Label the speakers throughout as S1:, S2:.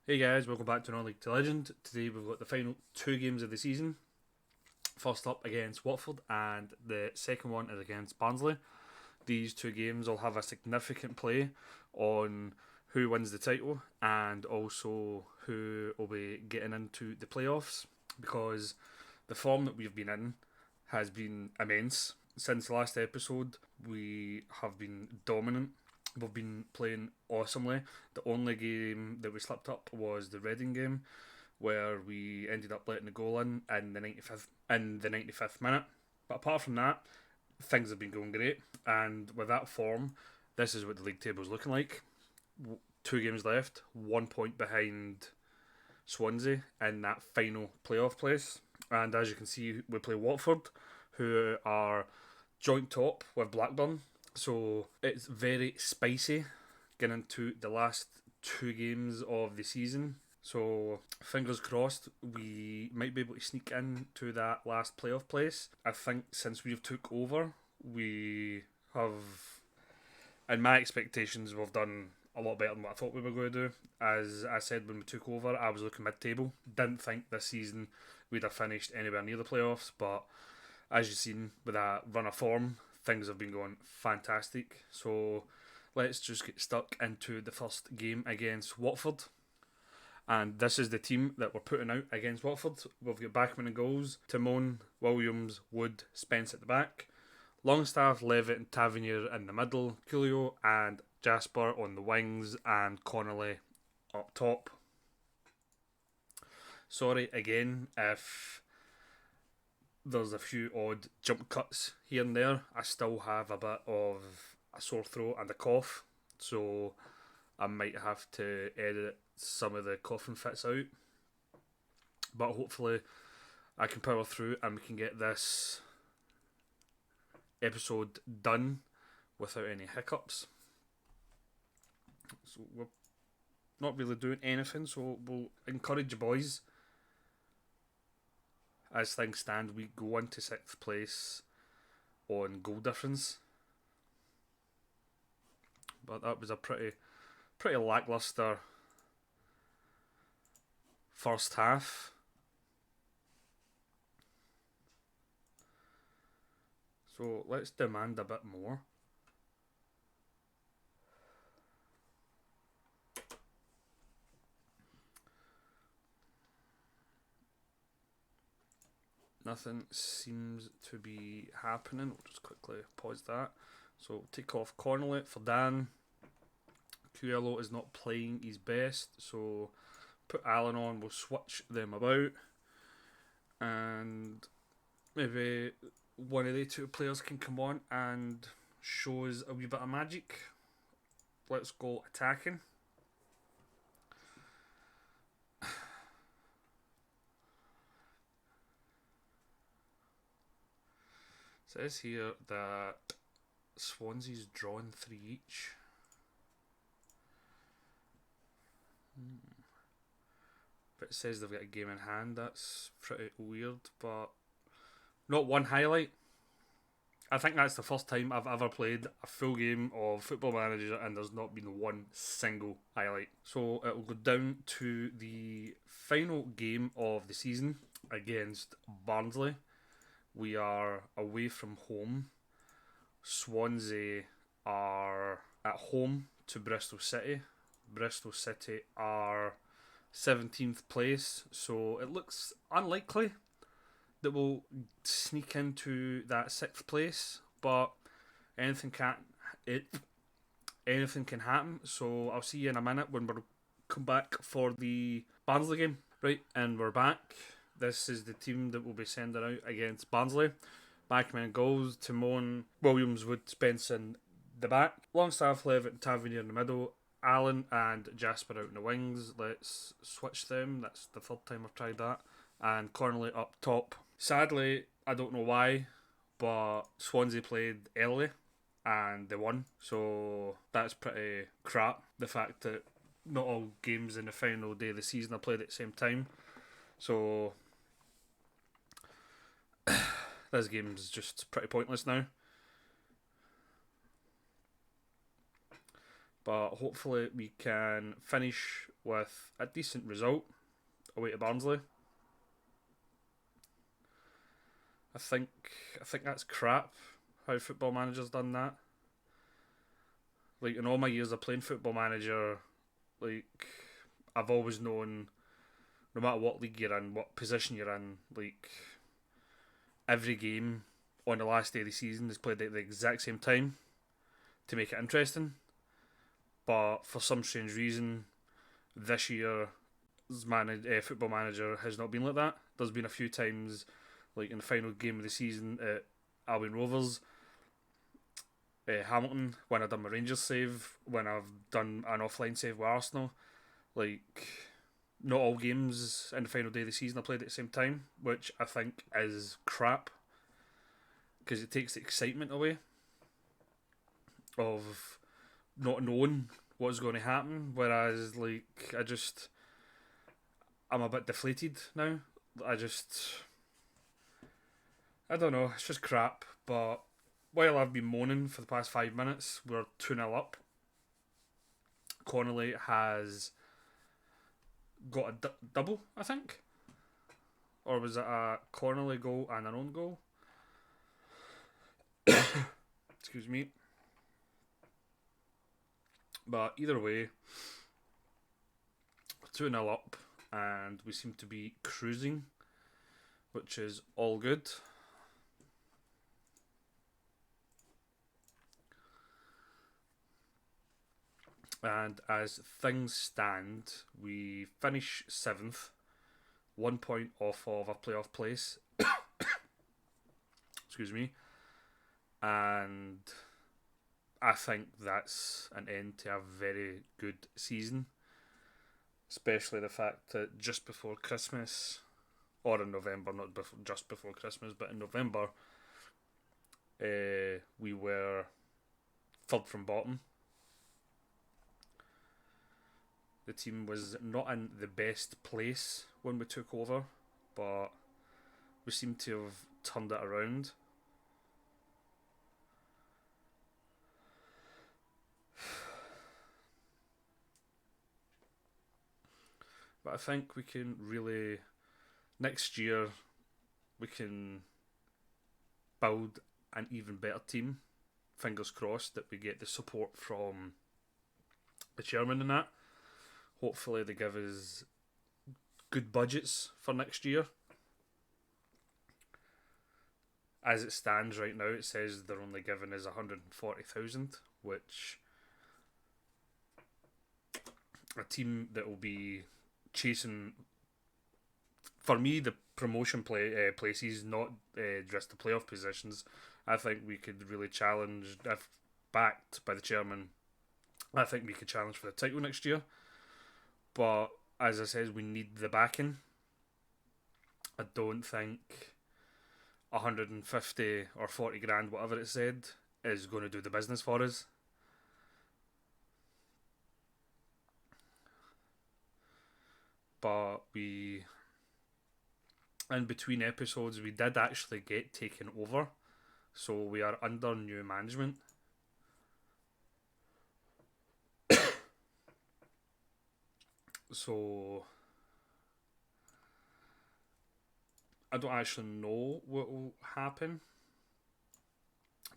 S1: Hey guys, welcome back to another League to Legend. Today we've got the final two games of the season. First up against Watford, and the second one is against Barnsley. These two games will have a significant play on who wins the title and also who will be getting into the playoffs, because the form that we've been in has been immense. Since the last episode, we have been dominant. We've been playing awesomely. The only game that we slipped up was the Reading game, where we ended up letting the goal in the 95th minute. But apart from that, things have been going great. And with that form, this is what the league table is looking like. Two games left, 1 point behind Swansea in that final playoff place. And as you can see, we play Watford, who are joint top with Blackburn. So it's very spicy getting into the last two games of the season. So fingers crossed we might be able to sneak into that last playoff place. I think since we've took over, we have, in my expectations, we've done a lot better than what I thought we were going to do. As I said when we took over, I was looking mid-table. Didn't think this season we'd have finished anywhere near the playoffs, but as you've seen with that run of form, things have been going fantastic. So let's just get stuck into the first game against Watford. And this is the team that we're putting out against Watford. We've got Backman in goals, Timon, Williams, Wood, Spence at the back, Longstaff, Levitt and Tavernier in the middle, Coolio and Jasper on the wings, and Connolly up top. Sorry again if there's a few odd jump cuts here and there. I still have a bit of a sore throat and a cough, so I might have to edit some of the coughing fits out. But hopefully I can power through and we can get this episode done without any hiccups. So we're not really doing anything, so we'll encourage you boys. As things stand, we go into 6th place on goal difference. But that was a pretty lacklustre first half. So let's demand a bit more. Nothing seems to be happening. We'll just quickly pause that. So take off Connolly for Dan. Cuello is not playing his best, so put Allen on. We'll switch them about, and maybe one of the two players can come on and show us a wee bit of magic. Let's go attacking. It says here that Swansea's drawn 3 each. But it says they've got a game in hand. That's pretty weird, but not one highlight. I think that's the first time I've ever played a full game of Football Manager and there's not been one single highlight. So it will go down to the final game of the season against Barnsley. We are away from home. Swansea are at home to Bristol City. Bristol City are 17th place, so it looks unlikely that we'll sneak into that 6th place, but anything can happen. So I'll see you in a minute when we come back for the Barnsley game. Right, and we're back. This is the team that will be sending out against Barnsley. Backman goals, Timon, Williams, Wood, Spence in the back, Longstaff, Levitt, Tavernier in the middle, Allen and Jasper out in the wings. Let's switch them. That's the third time I've tried that. And Connolly up top. Sadly, I don't know why, but Swansea played early and they won. So that's pretty crap. The fact that not all games in the final day of the season are played at the same time. So this game's just pretty pointless now. But hopefully we can finish with a decent result away to Barnsley. I think that's crap how Football Manager's done that. Like, in all my years of playing Football Manager, like, I've always known, no matter what league you're in, what position you're in, like, every game on the last day of the season is played at the exact same time to make it interesting. But for some strange reason, this year, Football Manager has not been like that. There's been a few times, like in the final game of the season at Albion Rovers, Hamilton, when I've done my Rangers save, when I've done an offline save with Arsenal. Like, not all games in the final day of the season are played at the same time, which I think is crap because it takes the excitement away of not knowing what's going to happen. Whereas, like, I'm a bit deflated now. I don't know, it's just crap. But while I've been moaning for the past 5 minutes, we're 2-0 up. Connolly has got a double, I think. Or was it a Connolly goal and an own goal? Excuse me. But either way, 2-0 up, and we seem to be cruising, which is all good. And as things stand, we finish 7th, 1 point off of a playoff place. Excuse me. And I think that's an end to a very good season. Especially the fact that just before Christmas, or in November, not just before Christmas, but in November, we were third from bottom. The team was not in the best place when we took over, but we seem to have turned it around. But I think we can really, next year, we can build an even better team. Fingers crossed that we get the support from the chairman and that. Hopefully they give us good budgets for next year. As it stands right now, it says they're only giving us 140,000, which a team that will be chasing, for me, the promotion places, not just the playoff positions. I think we could really challenge, if backed by the chairman, I think we could challenge for the title next year. But as I said, we need the backing. I don't think 150 or 40 grand, whatever it said, is going to do the business for us. But in between episodes, we did actually get taken over. So we are under new management. So I don't actually know what will happen,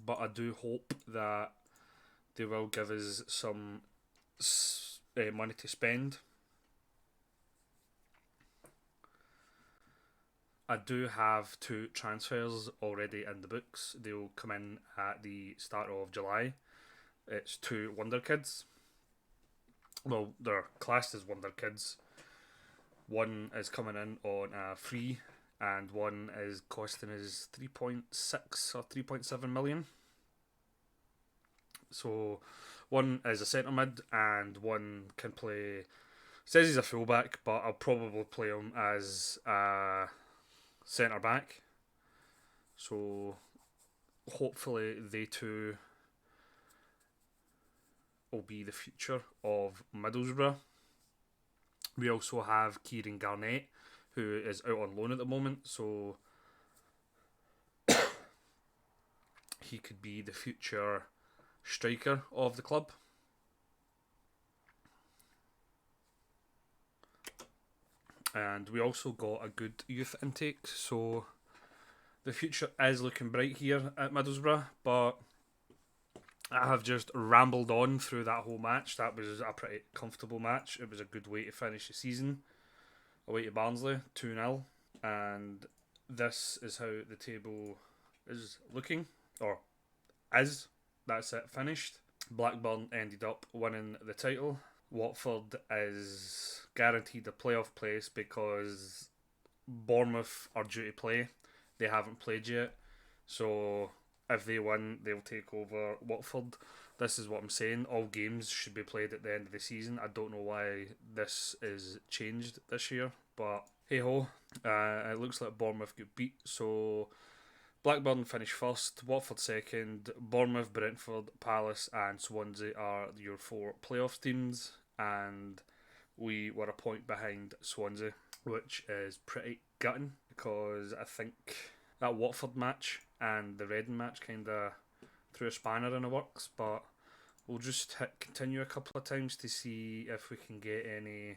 S1: but I do hope that they will give us some money to spend. I do have 2 transfers already in the books. They will come in at the start of July. It's 2 wonder kids. Well, they're classed as wonder kids. One is coming in on a free, and one is costing us 3.6 or 3.7 million. So one is a centre mid, and one can play. Says he's a fullback, but I'll probably play him as a centre back. So hopefully they two will be the future of Middlesbrough. We also have Kieran Garnett, who is out on loan at the moment, so he could be the future striker of the club. And we also got a good youth intake, so the future is looking bright here at Middlesbrough. But I have just rambled on through that whole match. That was a pretty comfortable match. It was a good way to finish the season. Away to Barnsley, 2-0. And this is how the table is looking, or is. That's it, finished. Blackburn ended up winning the title. Watford is guaranteed a playoff place because Bournemouth are due to play. They haven't played yet. So if they win, they'll take over Watford. This is what I'm saying. All games should be played at the end of the season. I don't know why this is changed this year, but hey ho. It looks like Bournemouth get beat. So Blackburn finished first, Watford second, Bournemouth, Brentford, Palace and Swansea are your 4 playoff teams, and we were a point behind Swansea, which is pretty gutting because I think that Watford match and the Reading match kind of threw a spanner in the works, but we'll just hit continue a couple of times to see if we can get any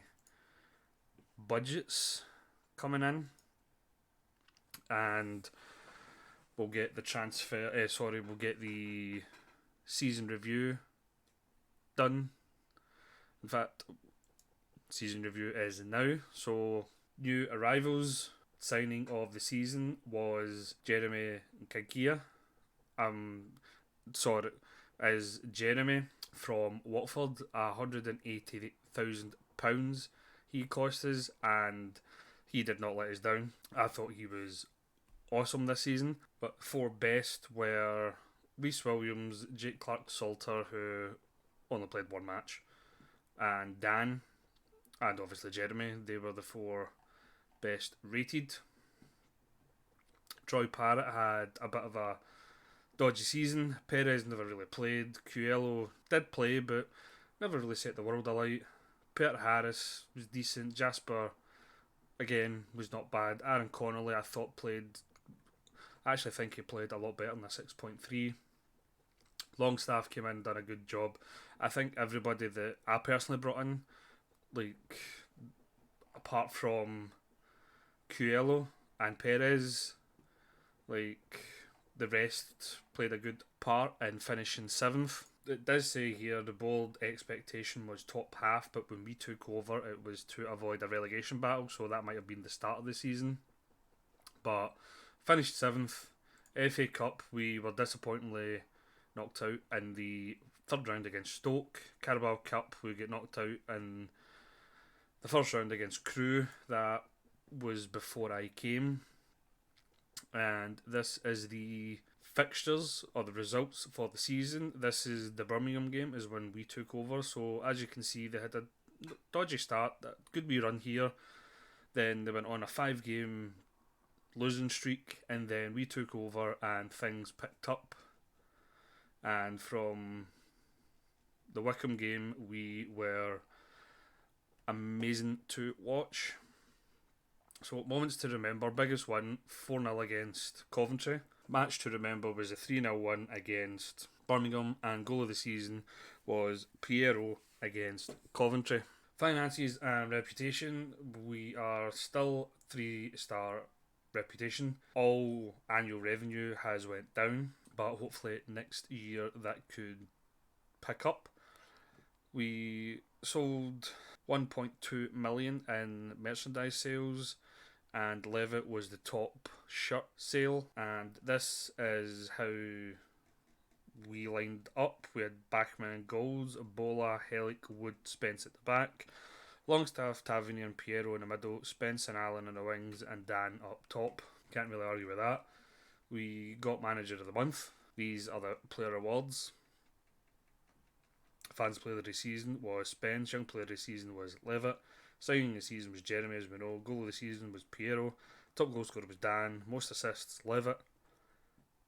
S1: budgets coming in, and we'll get the we'll get the season review done. In fact, season review is now. So, new arrivals, signing of the season was Jeremy Nketiah. Is Jeremy from Watford, £180,000 he cost us, and he did not let us down. I thought he was awesome this season, but 4 best were Reece Williams, Jake Clark-Salter, who only played 1 match, and Dan, and obviously Jeremy. They were the 4 best rated. Troy Parrott had a bit of a dodgy season. Perez never really played. Coelho did play, but never really set the world alight. Peter Harris was decent. Jasper, again, was not bad. Aaron Connolly, I actually think he played a lot better than a 6.3. Longstaff came in and done a good job. I think everybody that I personally brought in, like, apart from Coelho and Perez, like, the rest played a good part in finishing 7th. It does say here the bold expectation was top half, but when we took over it was to avoid a relegation battle, so that might have been the start of the season. But finished 7th. FA Cup, we were disappointingly knocked out in the 3rd round against Stoke. Carabao Cup, we get knocked out in the 1st round against Crewe. That was before I came. And this is the fixtures or the results for the season. This is the Birmingham game, is when we took over. So as you can see, they had a dodgy start, a good wee run here. Then they went on a 5-game losing streak, and then we took over and things picked up. And from the Wickham game, we were amazing to watch. So, moments to remember. Biggest win, 4-0 against Coventry. Match to remember was a 3-0 win against Birmingham, and goal of the season was Piero against Coventry. Finances and reputation, we are still 3-star reputation. All annual revenue has went down, but hopefully next year that could pick up. We sold 1.2 million in merchandise sales, and Levitt was the top shirt sale, and this is how we lined up. We had Bachmann in goals, Bola, Helic, Wood, Spence at the back, Longstaff, Tavernier and Piero in the middle, Spence and Allen in the wings, and Dan up top. Can't really argue with that. We got Manager of the Month. These are the player awards. Fans Player of the Season was Spence, Young Player of the Season was Levitt, Signing of the Season was Jeremy, as we know, Goal of the Season was Piero, Top Goal Scorer was Dan, Most Assists Levitt,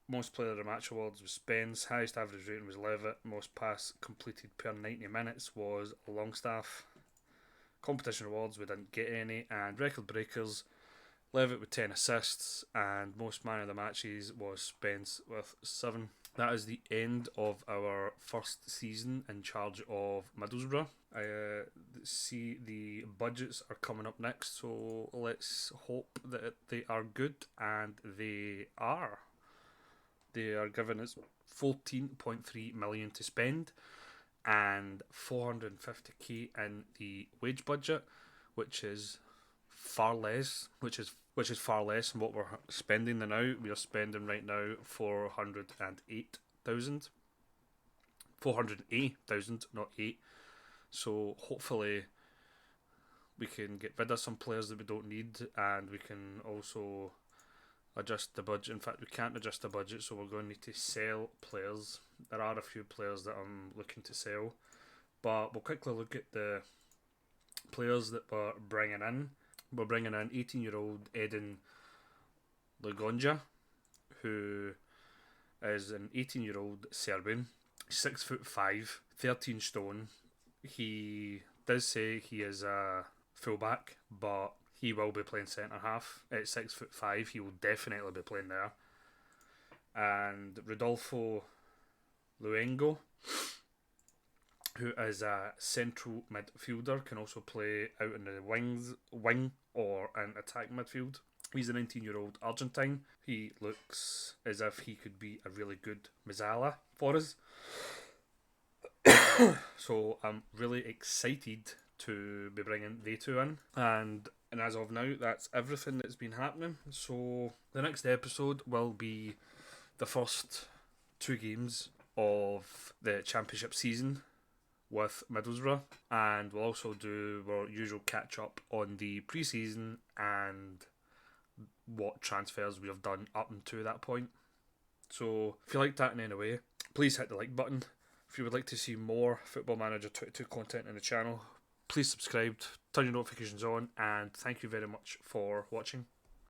S1: Most Player of the Match awards was Spence, Highest Average Rating was Levitt, Most Pass Completed per 90 minutes was Longstaff. Competition awards, we didn't get any, and Record Breakers, Levitt with 10 assists, and Most Man of the Matches was Spence with 7. that is the end of our first season in charge of Middlesbrough. I see the budgets are coming up next, so let's hope that they are good, and they are. They are giving us 14.3 million to spend and 450k in the wage budget, which is far less, which is far less than what we're spending now. We are spending right now 408,000, not 8. So hopefully we can get rid of some players that we don't need, and we can also adjust the budget. In fact, we can't adjust the budget, so we're going to need to sell players. There are a few players that I'm looking to sell, but we'll quickly look at the players that we're bringing in. We're bringing in 18-year-old Edin Lagonja, who is an 18-year-old Serbian, 6'5", 13 stone. He does say he is a fullback, but he will be playing centre half. At 6'5", he will definitely be playing there. And Rodolfo Luengo, who is a central midfielder, can also play out in the wing or an attack midfield. He's a 19-year-old Argentine. He looks as if he could be a really good Mazzala for us. So I'm really excited to be bringing they two in. And as of now, that's everything that's been happening. So the next episode will be the first 2 games of the championship season with Middlesbrough, and we'll also do our usual catch up on the pre-season and what transfers we have done up until that point. So if you liked that in any way, please hit the like button. If you would like to see more Football Manager 22 content in the channel, please subscribe, turn your notifications on, and thank you very much for watching.